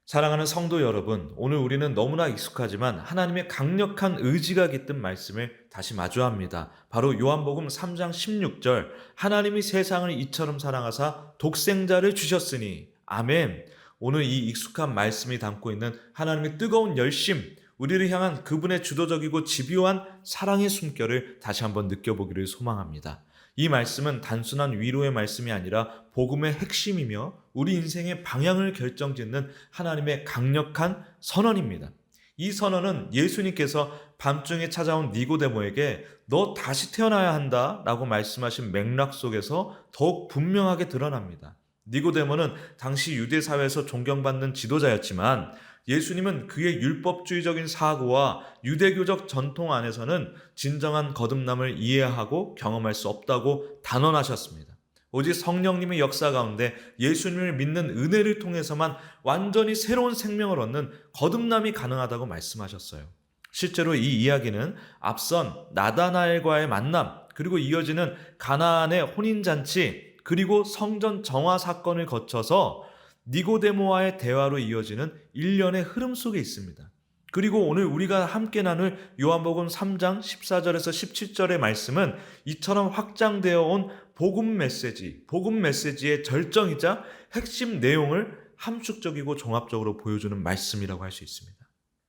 사랑하는 성도 여러분, 오늘 우리는 너무나 익숙하지만 하나님의 강력한 의지가 깃든 말씀을 다시 마주합니다. 바로 요한복음 3장 16절, 하나님이 세상을 이처럼 사랑하사 독생자를 주셨으니. 아멘. 오늘 이 익숙한 말씀이 담고 있는 하나님의 뜨거운 열심, 우리를 향한 그분의 주도적이고 집요한 사랑의 숨결을 다시 한번 느껴보기를 소망합니다. 이 말씀은 단순한 위로의 말씀이 아니라 복음의 핵심이며 우리 인생의 방향을 결정짓는 하나님의 강력한 선언입니다. 이 선언은 예수님께서 밤중에 찾아온 니고데모에게 너 다시 태어나야 한다 라고 말씀하신 맥락 속에서 더욱 분명하게 드러납니다. 니고데모는 당시 유대 사회에서 존경받는 지도자였지만 예수님은 그의 율법주의적인 사고와 유대교적 전통 안에서는 진정한 거듭남을 이해하고 경험할 수 없다고 단언하셨습니다. 오직 성령님의 역사 가운데 예수님을 믿는 은혜를 통해서만 완전히 새로운 생명을 얻는 거듭남이 가능하다고 말씀하셨어요. 실제로 이 이야기는 앞선 나다나엘과의 만남, 그리고 이어지는 가나안의 혼인잔치, 그리고 성전 정화 사건을 거쳐서 니고데모와의 대화로 이어지는 일련의 흐름 속에 있습니다. 그리고 오늘 우리가 함께 나눌 요한복음 3장 14절에서 17절의 말씀은 이처럼 확장되어 온 복음 메시지의 절정이자 핵심 내용을 함축적이고 종합적으로 보여주는 말씀이라고 할 수 있습니다.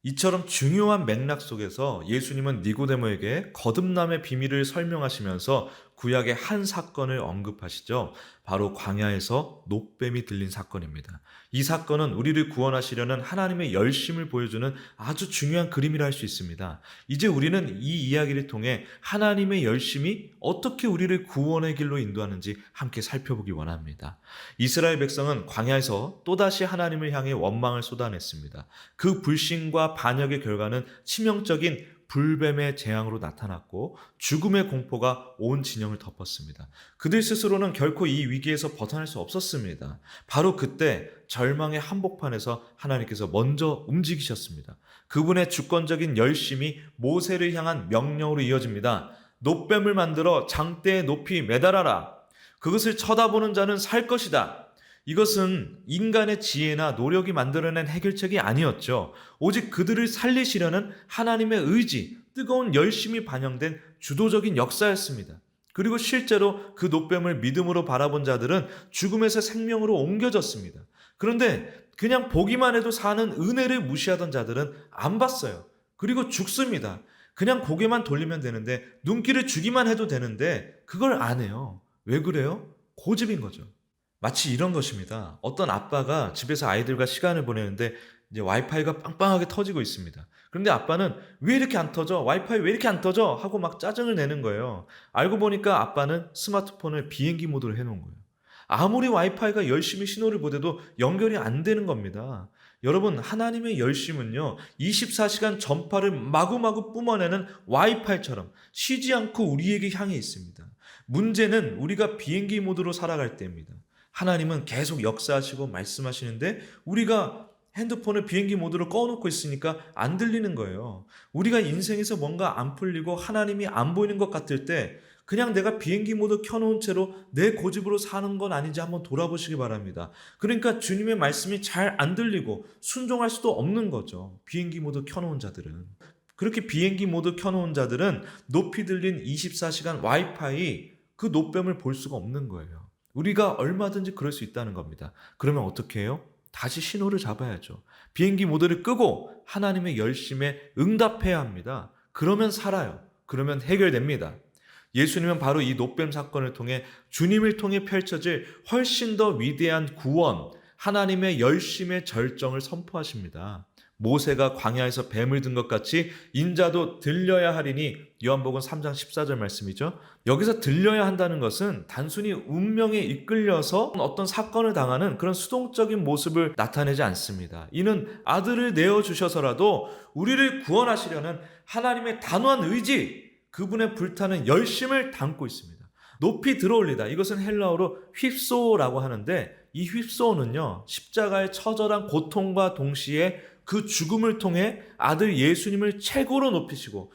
이처럼 중요한 맥락 속에서 예수님은 니고데모에게 거듭남의 비밀을 설명하시면서 구약의 한 사건을 언급하시죠. 바로 광야에서 놋뱀이 들린 사건입니다. 이 사건은 우리를 구원하시려는 하나님의 열심을 보여주는 아주 중요한 그림이라 할 수 있습니다. 이제 우리는 이 이야기를 통해 하나님의 열심이 어떻게 우리를 구원의 길로 인도하는지 함께 살펴보기 원합니다. 이스라엘 백성은 광야에서 또다시 하나님을 향해 원망을 쏟아냈습니다. 그 불신과 반역의 결과는 치명적인 불뱀의 재앙으로 나타났고 죽음의 공포가 온 진영을 덮었습니다. 그들 스스로는 결코 이 위기에서 벗어날 수 없었습니다. 바로 그때 절망의 한복판에서 하나님께서 먼저 움직이셨습니다. 그분의 주권적인 열심이 모세를 향한 명령으로 이어집니다. 놋뱀을 만들어 장대에 높이 매달아라. 그것을 쳐다보는 자는 살 것이다. 이것은 인간의 지혜나 노력이 만들어낸 해결책이 아니었죠. 오직 그들을 살리시려는 하나님의 의지, 뜨거운 열심이 반영된 주도적인 역사였습니다. 그리고 실제로 그 놋뱀을 믿음으로 바라본 자들은 죽음에서 생명으로 옮겨졌습니다. 그런데 그냥 보기만 해도 사는 은혜를 무시하던 자들은 안 봤어요. 그리고 죽습니다. 그냥 고개만 돌리면 되는데, 눈길을 주기만 해도 되는데 그걸 안 해요. 왜 그래요? 고집인 거죠. 마치 이런 것입니다. 어떤 아빠가 집에서 아이들과 시간을 보내는데 이제 와이파이가 빵빵하게 터지고 있습니다. 그런데 아빠는 왜 이렇게 안 터져? 와이파이 왜 이렇게 안 터져? 하고 막 짜증을 내는 거예요. 알고 보니까 아빠는 스마트폰을 비행기 모드로 해놓은 거예요. 아무리 와이파이가 열심히 신호를 보내도 연결이 안 되는 겁니다. 여러분, 하나님의 열심은요, 24시간 전파를 마구마구 뿜어내는 와이파이처럼 쉬지 않고 우리에게 향해 있습니다. 문제는 우리가 비행기 모드로 살아갈 때입니다. 하나님은 계속 역사하시고 말씀하시는데 우리가 핸드폰을 비행기 모드로 꺼놓고 있으니까 안 들리는 거예요. 우리가 인생에서 뭔가 안 풀리고 하나님이 안 보이는 것 같을 때 그냥 내가 비행기 모드 켜놓은 채로 내 고집으로 사는 건 아닌지 한번 돌아보시기 바랍니다. 그러니까 주님의 말씀이 잘 안 들리고 순종할 수도 없는 거죠. 비행기 모드 켜놓은 자들은. 그렇게 비행기 모드 켜놓은 자들은 높이 들린 24시간 와이파이 그 놋뱀을 볼 수가 없는 거예요. 우리가 얼마든지 그럴 수 있다는 겁니다. 그러면 어떻게 해요? 다시 신호를 잡아야죠. 비행기 모드를 끄고 하나님의 열심에 응답해야 합니다. 그러면 살아요. 그러면 해결됩니다. 예수님은 바로 이 놋뱀 사건을 통해 주님을 통해 펼쳐질 훨씬 더 위대한 구원, 하나님의 열심의 절정을 선포하십니다. 모세가 광야에서 뱀을 든 것 같이 인자도 들려야 하리니, 요한복음 3장 14절 말씀이죠. 여기서 들려야 한다는 것은 단순히 운명에 이끌려서 어떤 사건을 당하는 그런 수동적인 모습을 나타내지 않습니다. 이는 아들을 내어주셔서라도 우리를 구원하시려는 하나님의 단호한 의지, 그분의 불타는 열심을 담고 있습니다. 높이 들어올리다, 이것은 헬라어로 휩소라고 하는데, 이 휩소는요, 십자가의 처절한 고통과 동시에 그 죽음을 통해 아들 예수님을 최고로 높이시고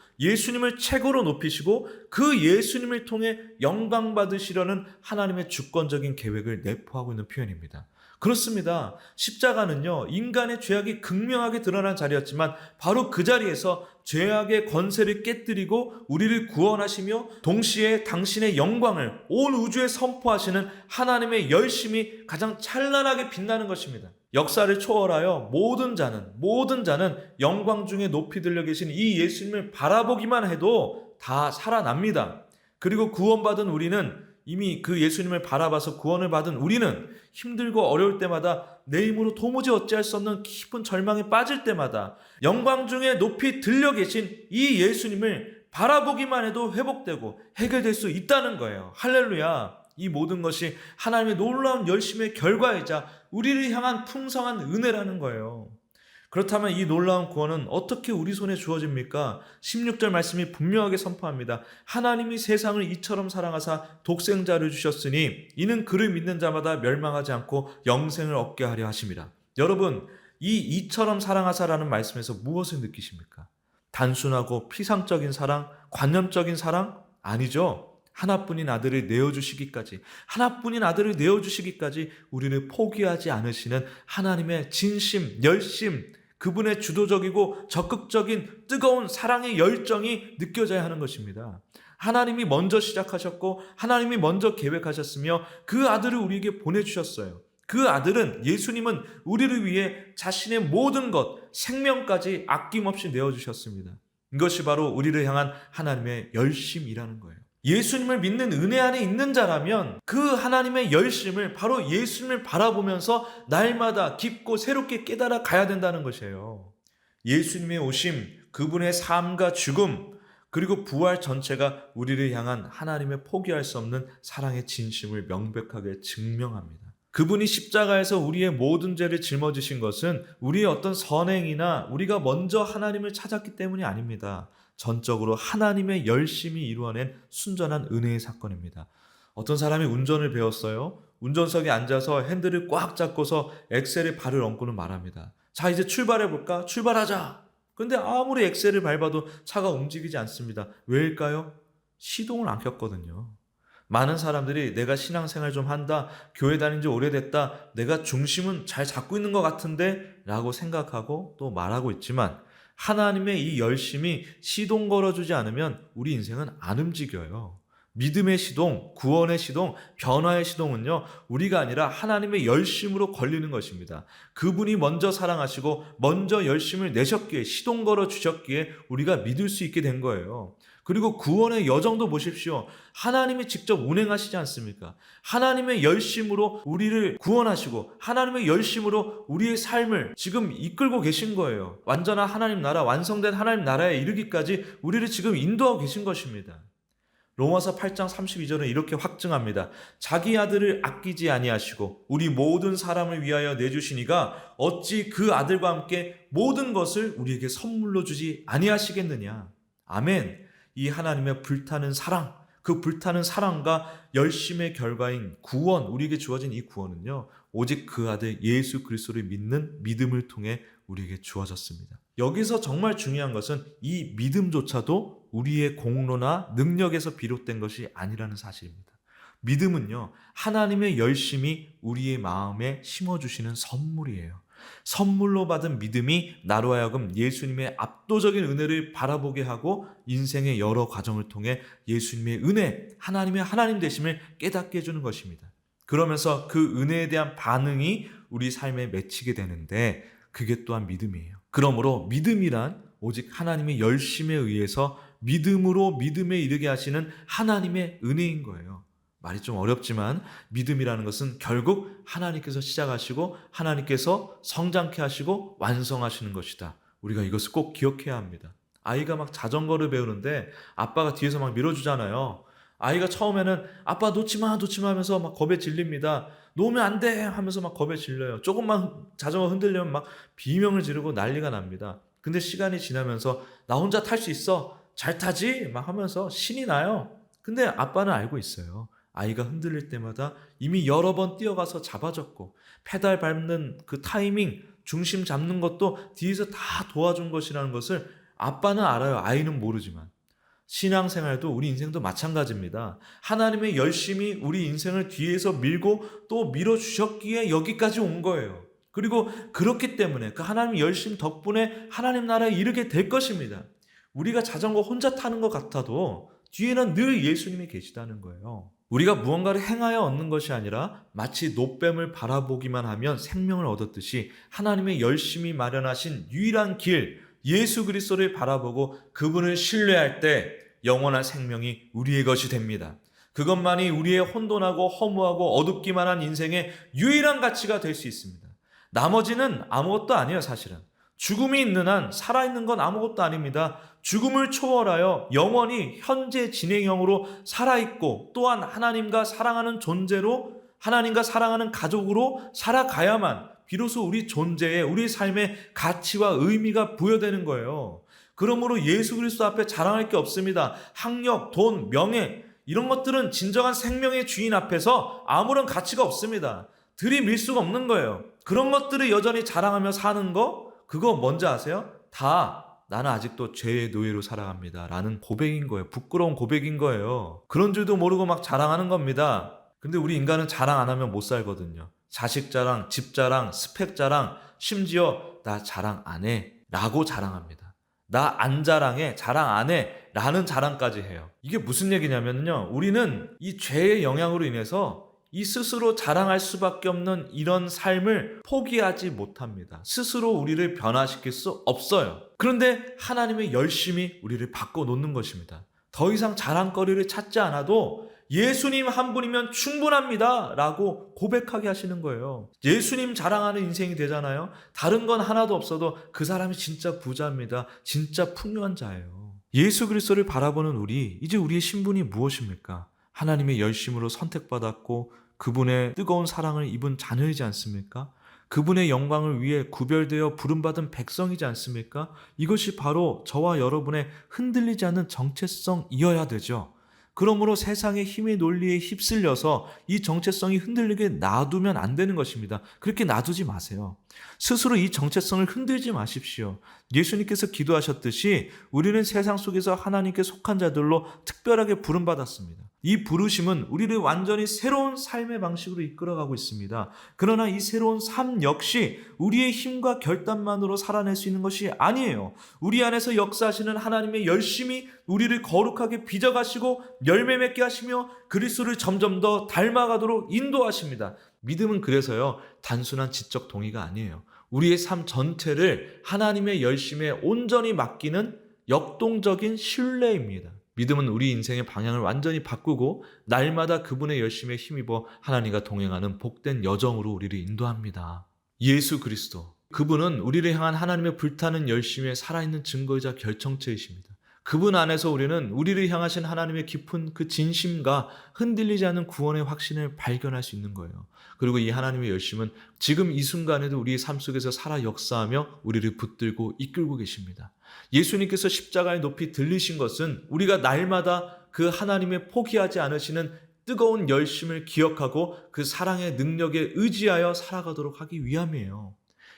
그 예수님을 통해 영광 받으시려는 하나님의 주권적인 계획을 내포하고 있는 표현입니다. 그렇습니다. 십자가는요, 인간의 죄악이 극명하게 드러난 자리였지만 바로 그 자리에서 죄악의 권세를 깨뜨리고 우리를 구원하시며 동시에 당신의 영광을 온 우주에 선포하시는 하나님의 열심이 가장 찬란하게 빛나는 것입니다. 역사를 초월하여 모든 자는 영광 중에 높이 들려 계신 이 예수님을 바라보기만 해도 다 살아납니다. 그리고 구원받은 우리는, 이미 그 예수님을 바라봐서 구원을 받은 우리는 힘들고 어려울 때마다 내 힘으로 도무지 어찌할 수 없는 깊은 절망에 빠질 때마다 영광 중에 높이 들려 계신 이 예수님을 바라보기만 해도 회복되고 해결될 수 있다는 거예요. 할렐루야. 이 모든 것이 하나님의 놀라운 열심의 결과이자 우리를 향한 풍성한 은혜라는 거예요. 그렇다면 이 놀라운 구원은 어떻게 우리 손에 주어집니까? 16절 말씀이 분명하게 선포합니다. 하나님이 세상을 이처럼 사랑하사 독생자를 주셨으니 이는 그를 믿는 자마다 멸망하지 않고 영생을 얻게 하려 하심이라. 여러분, 이 이처럼 사랑하사라는 말씀에서 무엇을 느끼십니까? 단순하고 피상적인 사랑, 관념적인 사랑? 아니죠. 하나뿐인 아들을 내어주시기까지 우리를 포기하지 않으시는 하나님의 진심, 열심, 그분의 주도적이고 적극적인 뜨거운 사랑의 열정이 느껴져야 하는 것입니다. 하나님이 먼저 시작하셨고 하나님이 먼저 계획하셨으며 그 아들을 우리에게 보내주셨어요. 그 아들은, 예수님은 우리를 위해 자신의 모든 것, 생명까지 아낌없이 내어주셨습니다. 이것이 바로 우리를 향한 하나님의 열심이라는 거예요. 예수님을 믿는 은혜 안에 있는 자라면 그 하나님의 열심을 바로 예수님을 바라보면서 날마다 깊고 새롭게 깨달아 가야 된다는 것이에요. 예수님의 오심, 그분의 삶과 죽음, 그리고 부활 전체가 우리를 향한 하나님의 포기할 수 없는 사랑의 진심을 명백하게 증명합니다. 그분이 십자가에서 우리의 모든 죄를 짊어지신 것은 우리의 어떤 선행이나 우리가 먼저 하나님을 찾았기 때문이 아닙니다. 전적으로 하나님의 열심히 이루어낸 순전한 은혜의 사건입니다. 어떤 사람이 운전을 배웠어요. 운전석에 앉아서 핸들을 꽉 잡고서 엑셀에 발을 얹고는 말합니다. 자, 이제 출발해볼까? 출발하자! 근데 아무리 엑셀을 밟아도 차가 움직이지 않습니다. 왜일까요? 시동을 안 켰거든요. 많은 사람들이 내가 신앙생활 좀 한다, 교회 다닌 지 오래됐다, 내가 중심은 잘 잡고 있는 것 같은데 라고 생각하고 또 말하고 있지만 하나님의 이 열심이 시동 걸어주지 않으면 우리 인생은 안 움직여요. 믿음의 시동, 구원의 시동, 변화의 시동은요, 우리가 아니라 하나님의 열심으로 걸리는 것입니다. 그분이 먼저 사랑하시고 먼저 열심을 내셨기에, 시동 걸어 주셨기에 우리가 믿을 수 있게 된 거예요. 그리고 구원의 여정도 보십시오. 하나님이 직접 운행하시지 않습니까? 하나님의 열심으로 우리를 구원하시고 하나님의 열심으로 우리의 삶을 지금 이끌고 계신 거예요. 완전한 하나님 나라, 완성된 하나님 나라에 이르기까지 우리를 지금 인도하고 계신 것입니다. 로마서 8장 32절은 이렇게 확증합니다. 자기 아들을 아끼지 아니하시고 우리 모든 사람을 위하여 내주시니가 어찌 그 아들과 함께 모든 것을 우리에게 선물로 주지 아니하시겠느냐. 아멘. 이 하나님의 불타는 사랑, 그 불타는 사랑과 열심의 결과인 구원, 우리에게 주어진 이 구원은요, 오직 그 아들 예수 그리스도를 믿는 믿음을 통해 우리에게 주어졌습니다. 여기서 정말 중요한 것은 이 믿음조차도 우리의 공로나 능력에서 비롯된 것이 아니라는 사실입니다. 믿음은요, 하나님의 열심이 우리의 마음에 심어주시는 선물이에요. 선물로 받은 믿음이 나로 하여금 예수님의 압도적인 은혜를 바라보게 하고 인생의 여러 과정을 통해 예수님의 은혜, 하나님의 하나님 되심을 깨닫게 해주는 것입니다. 그러면서 그 은혜에 대한 반응이 우리 삶에 맺히게 되는데 그게 또한 믿음이에요. 그러므로 믿음이란 오직 하나님의 열심에 의해서 믿음으로 믿음에 이르게 하시는 하나님의 은혜인 거예요. 말이 좀 어렵지만 믿음이라는 것은 결국 하나님께서 시작하시고 하나님께서 성장케 하시고 완성하시는 것이다. 우리가 이것을 꼭 기억해야 합니다. 아이가 막 자전거를 배우는데 아빠가 뒤에서 막 밀어주잖아요. 아이가 처음에는 아빠 놓지 마 하면서 막 겁에 질립니다. 놓으면 안 돼 하면서 막 겁에 질려요. 조금만 자전거 흔들리면 막 비명을 지르고 난리가 납니다. 근데 시간이 지나면서 나 혼자 탈 수 있어, 잘 타지 막 하면서 신이 나요. 근데 아빠는 알고 있어요. 아이가 흔들릴 때마다 이미 여러 번 뛰어가서 잡아줬고 페달 밟는 그 타이밍, 중심 잡는 것도 뒤에서 다 도와준 것이라는 것을 아빠는 알아요. 아이는 모르지만. 신앙생활도 우리 인생도 마찬가지입니다. 하나님의 열심히 우리 인생을 뒤에서 밀고 또 밀어주셨기에 여기까지 온 거예요. 그리고 그렇기 때문에 그 하나님의 열심 덕분에 하나님 나라에 이르게 될 것입니다. 우리가 자전거 혼자 타는 것 같아도 뒤에는 늘 예수님이 계시다는 거예요. 우리가 무언가를 행하여 얻는 것이 아니라 마치 놋뱀을 바라보기만 하면 생명을 얻었듯이 하나님의 열심히 마련하신 유일한 길, 예수 그리스도를 바라보고 그분을 신뢰할 때 영원한 생명이 우리의 것이 됩니다. 그것만이 우리의 혼돈하고 허무하고 어둡기만 한 인생의 유일한 가치가 될 수 있습니다. 나머지는 아무것도 아니에요, 사실은. 죽음이 있는 한 살아있는 건 아무것도 아닙니다. 죽음을 초월하여 영원히 현재 진행형으로 살아있고 또한 하나님과 사랑하는 존재로, 하나님과 사랑하는 가족으로 살아가야만 비로소 우리 존재에, 우리 삶의 가치와 의미가 부여되는 거예요. 그러므로 예수 그리스도 앞에 자랑할 게 없습니다. 학력, 돈, 명예 이런 것들은 진정한 생명의 주인 앞에서 아무런 가치가 없습니다. 들이밀 수가 없는 거예요. 그런 것들을 여전히 자랑하며 사는 거, 그거 뭔지 아세요? 다 나는 아직도 죄의 노예로 살아갑니다 라는 고백인 거예요. 부끄러운 고백인 거예요. 그런 줄도 모르고 막 자랑하는 겁니다. 근데 우리 인간은 자랑 안 하면 못 살거든요. 자식 자랑, 집 자랑, 스펙 자랑, 심지어 나 자랑 안 해 라고 자랑합니다. 나 안 자랑해, 자랑 안 해 라는 자랑까지 해요. 이게 무슨 얘기냐면요, 우리는 이 죄의 영향으로 인해서 이 스스로 자랑할 수밖에 없는 이런 삶을 포기하지 못합니다. 스스로 우리를 변화시킬 수 없어요. 그런데 하나님의 열심히 우리를 바꿔놓는 것입니다. 더 이상 자랑거리를 찾지 않아도 예수님 한 분이면 충분합니다 라고 고백하게 하시는 거예요. 예수님 자랑하는 인생이 되잖아요. 다른 건 하나도 없어도 그 사람이 진짜 부자입니다. 진짜 풍요한 자예요. 예수 그리스도를 바라보는 우리, 이제 우리의 신분이 무엇입니까? 하나님의 열심으로 선택받았고 그분의 뜨거운 사랑을 입은 자녀이지 않습니까? 그분의 영광을 위해 구별되어 부름받은 백성이지 않습니까? 이것이 바로 저와 여러분의 흔들리지 않는 정체성이어야 되죠. 그러므로 세상의 힘의 논리에 휩쓸려서 이 정체성이 흔들리게 놔두면 안 되는 것입니다. 그렇게 놔두지 마세요. 스스로 이 정체성을 흔들지 마십시오. 예수님께서 기도하셨듯이 우리는 세상 속에서 하나님께 속한 자들로 특별하게 부름받았습니다. 이 부르심은 우리를 완전히 새로운 삶의 방식으로 이끌어가고 있습니다. 그러나 이 새로운 삶 역시 우리의 힘과 결단만으로 살아낼 수 있는 것이 아니에요. 우리 안에서 역사하시는 하나님의 열심히 우리를 거룩하게 빚어가시고 열매 맺게 하시며 그리스도를 점점 더 닮아가도록 인도하십니다. 믿음은 그래서요, 단순한 지적 동의가 아니에요. 우리의 삶 전체를 하나님의 열심에 온전히 맡기는 역동적인 신뢰입니다. 믿음은 우리 인생의 방향을 완전히 바꾸고 날마다 그분의 열심에 힘입어 하나님과 동행하는 복된 여정으로 우리를 인도합니다. 예수 그리스도, 그분은 우리를 향한 하나님의 불타는 열심에 살아있는 증거이자 결정체이십니다. 그분 안에서 우리는 우리를 향하신 하나님의 깊은 그 진심과 흔들리지 않는 구원의 확신을 발견할 수 있는 거예요. 그리고 이 하나님의 열심은 지금 이 순간에도 우리의 삶 속에서 살아 역사하며 우리를 붙들고 이끌고 계십니다. 예수님께서 십자가에 높이 들리신 것은 우리가 날마다 그 하나님의 포기하지 않으시는 뜨거운 열심을 기억하고 그 사랑의 능력에 의지하여 살아가도록 하기 위함이에요.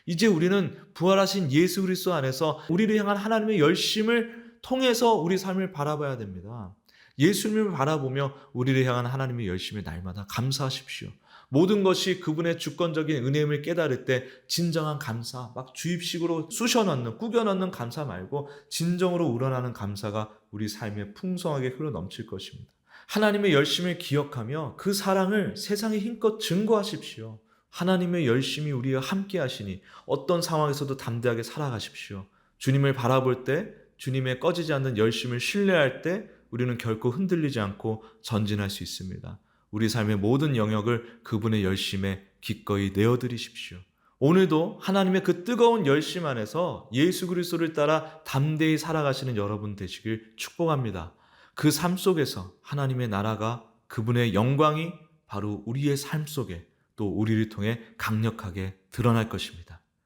이제 우리는 부활하신 예수 그리스도 안에서 우리를 향한 하나님의 열심을 통해서 우리 삶을 바라봐야 됩니다. 예수님을 바라보며 우리를 향한 하나님의 열심에 날마다 감사하십시오. 모든 것이 그분의 주권적인 은혜임을 깨달을 때 진정한 감사, 막 주입식으로 쑤셔넣는, 꾸겨넣는 감사 말고 진정으로 우러나는 감사가 우리 삶에 풍성하게 흘러넘칠 것입니다. 하나님의 열심을 기억하며 그 사랑을 세상에 힘껏 증거하십시오. 하나님의 열심이 우리와 함께 하시니 어떤 상황에서도 담대하게 살아가십시오. 주님을 바라볼 때, 주님의 꺼지지 않는 열심을 신뢰할 때 우리는 결코 흔들리지 않고 전진할 수 있습니다. 우리 삶의 모든 영역을 그분의 열심에 기꺼이 내어드리십시오. 오늘도 하나님의 그 뜨거운 열심 안에서 예수 그리스도를 따라 담대히 살아가시는 여러분 되시길 축복합니다. 그 삶 속에서 하나님의 나라가, 그분의 영광이 바로 우리의 삶 속에 또 우리를 통해 강력하게 드러날 것입니다.